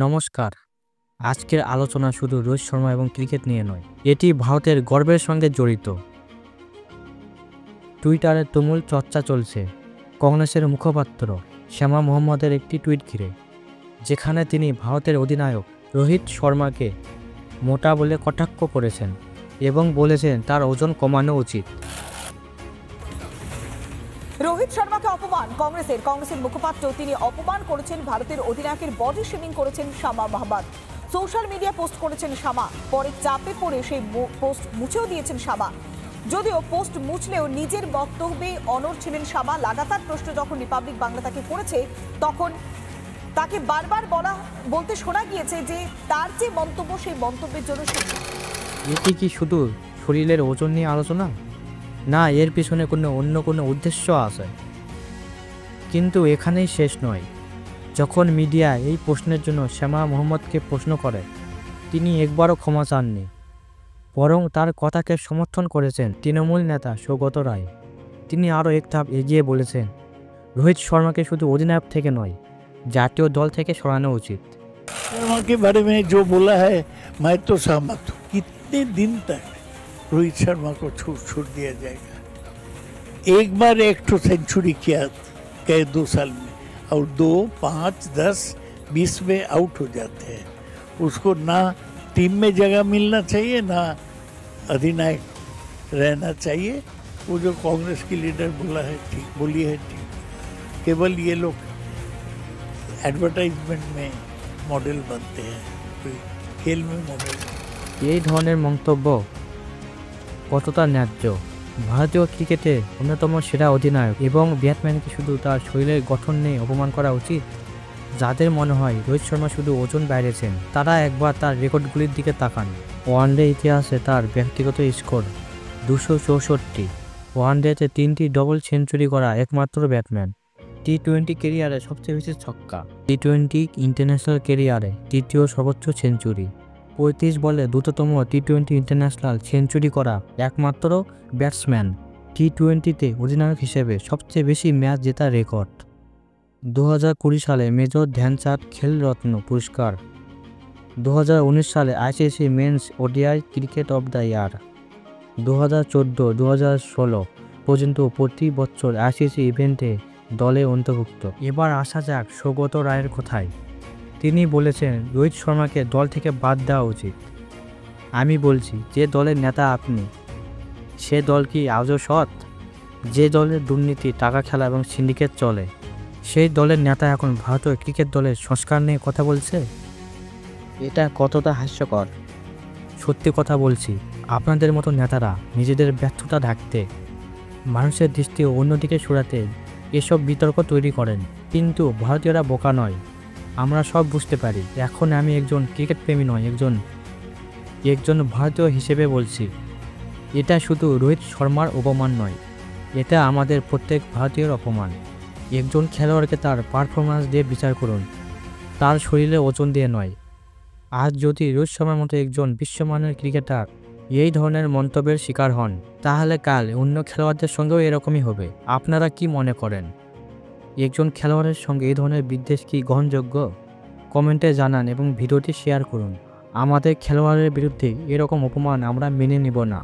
নমস্কার। আজকের আলোচনা শুধু রোহিত শর্মা এবং ক্রিকেট নিয়ে নয়, এটি ভারতের গর্বের সঙ্গে জড়িত। টুইটারে তুমুল চর্চা চলছে কংগ্রেসের মুখপাত্র শ্যামা মোহাম্মদের একটি টুইট ঘিরে, যেখানে তিনি ভারতের অধিনায়ক রোহিত শর্মাকে মোটা বলে কটাক্ষ করেছেন এবং বলেছেন তার ওজন কমানো উচিত। রোহিত শর্মাকে অপমান কংগ্রেসের মুখপাত্র তিনি অপমান করেছেন ভারতের অধিনায়কের বডি শেমিং করেছেন শ্যামা মোহাম্মদ। সোশ্যাল মিডিয়া পোস্ট করেছেন শ্যামা, পরে চাপে পড়ে সেই পোস্ট মুছেও দিয়েছেন শ্যামা। যদিও পোস্ট মুছলেও নিজের বক্তব্যে অনড় ছিলেন শ্যামা। লাগাতার প্রশ্ন যখন রিপাবলিক বাংলা তাকে করেছে, তখন তাকে বারবার বলতে শোনা গিয়েছে যে তার যে মন্তব্য, সেই মন্তব্যের জন্য এটি কি শুধু শরীরের ওজন নিয়ে আলোচনা, না এর পিছনে অন্য কোনো উদ্দেশ্য আছে? কিন্তু এখানেই শেষ নয়। যখন মিডিয়া এই প্রশ্নের জন্য শ্যামা মোহাম্মদকে প্রশ্ন করে, তিনি একবারও ক্ষমা চাননি, বরং তার কথাকে সমর্থন করেছেন তৃণমূল নেতা সৌগত রায়। তিনি আরও এক ধাপ এগিয়ে বলেছেন, রোহিত শর্মাকে শুধু অধিনায়ক থেকে নয়, জাতীয় দল থেকে সরানো উচিত। शर्मा के बारे में जो बोला है मैं तो सहमत हूँ। कितने दिन तक रोहित शर्मा को छोड़ दिया जाएगा? एक बार एक तो सेंचुरी किया कई 2 साल में, और 2, 5, 10, 20 में आउट हो जाते हैं। उसको ना टीम में जगह मिलना चाहिए, ना अधिनायक रहना चाहिए। वो जो कांग्रेस की लीडर बोली है ठीक। केवल ये लोग एडवर्टाइजमेंट में मॉडल बनते हैं, कोई खेल में मॉडल। এই ধরনের মন্তব্য কতটা ন্যায্য? ভারতীয় ক্রিকেটে অন্যতম সেরা অধিনায়ক এবং ব্যাটসম্যানকে শুধু তার শরীরের গঠন নিয়ে অপমান করা উচিত? যাদের মনে হয় রোহিত শর্মা শুধু ওজন বাড়িয়েছেন, তারা একবার তার রেকর্ডগুলির দিকে তাকান। ওয়ানডে ইতিহাসে তার ব্যক্তিগত স্কোর 264। ওয়ানডেতে 3টি ডবল সেঞ্চুরি করা একমাত্র ব্যাটসম্যান। টি-20 ক্যারিয়ারে সবচেয়ে বেশি ছক্কা। টি-20 ইন্টারন্যাশনাল ক্যারিয়ারে তৃতীয় সর্বোচ্চ সেঞ্চুরি। 35 বলে দ্রুততম টি-20 ইন্টারন্যাশনাল সেঞ্চুরি করা একমাত্র ব্যাটসম্যান। টি-20তে অধিনায়ক হিসেবে সবচেয়ে বেশি ম্যাচ জেতার রেকর্ড। 2020 সালে মেজর ধ্যানচাঁদ খেলরত্ন পুরস্কার। 2019 সালে ICC men's ODI cricket of the year. 2014-2016 পর্যন্ত প্রতি বছর আইসিসি ইভেন্টে দলে অন্তর্ভুক্ত। এবার আসা যাক সৌগত রায়ের কথায়। তিনি বলেছেন রোহিত শর্মাকে দল থেকে বাদ দেওয়া উচিত। আমি বলছি, যে দলের নেতা আপনি, সে দল কি আজও সৎ? যে দলের দুর্নীতি, টাকা খেলা এবং সিন্ডিকেট চলে, সেই দলের নেতা এখন ভারতীয় ক্রিকেট দলের সংস্কার নিয়ে কথা বলছে? এটা কতটা হাস্যকর। সত্যি কথা বলছি, আপনাদের মতো নেতারা নিজেদের ব্যর্থতা ঢাকতে, মানুষের দৃষ্টি অন্যদিকে সরাতে এসব বিতর্ক তৈরি করেন। কিন্তু ভারতীয়রা বোকা নয়, আমরা সব বুঝতে পারি। এখন আমি একজন ক্রিকেট প্রেমী নয়, একজন ভারতীয় হিসেবে বলছি, এটা শুধু রোহিত শর্মার অপমান নয়, এটা আমাদের প্রত্যেক ভারতীয়র অপমান। একজন খেলোয়াড়কে তার পারফরম্যান্স দিয়ে বিচার করুন, তার শরীরে ওজন দিয়ে নয়। আজ যদি রোহিত শর্মার মতো একজন বিশ্বমানের ক্রিকেটার এই ধরনের মন্তব্যের শিকার হন, তাহলে কাল অন্য খেলোয়াড়দের সঙ্গেও এরকমই হবে। আপনারা কি মনে করেন, একজন খেলোয়াড়ের সঙ্গে এই ধরনের বিদ্বেষ কি গ্রহণযোগ্য? কমেন্টে জানান এবং ভিডিওটি শেয়ার করুন। আমাদের খেলোয়াড়ের বিরুদ্ধে এরকম অপমান আমরা মেনে নেব না।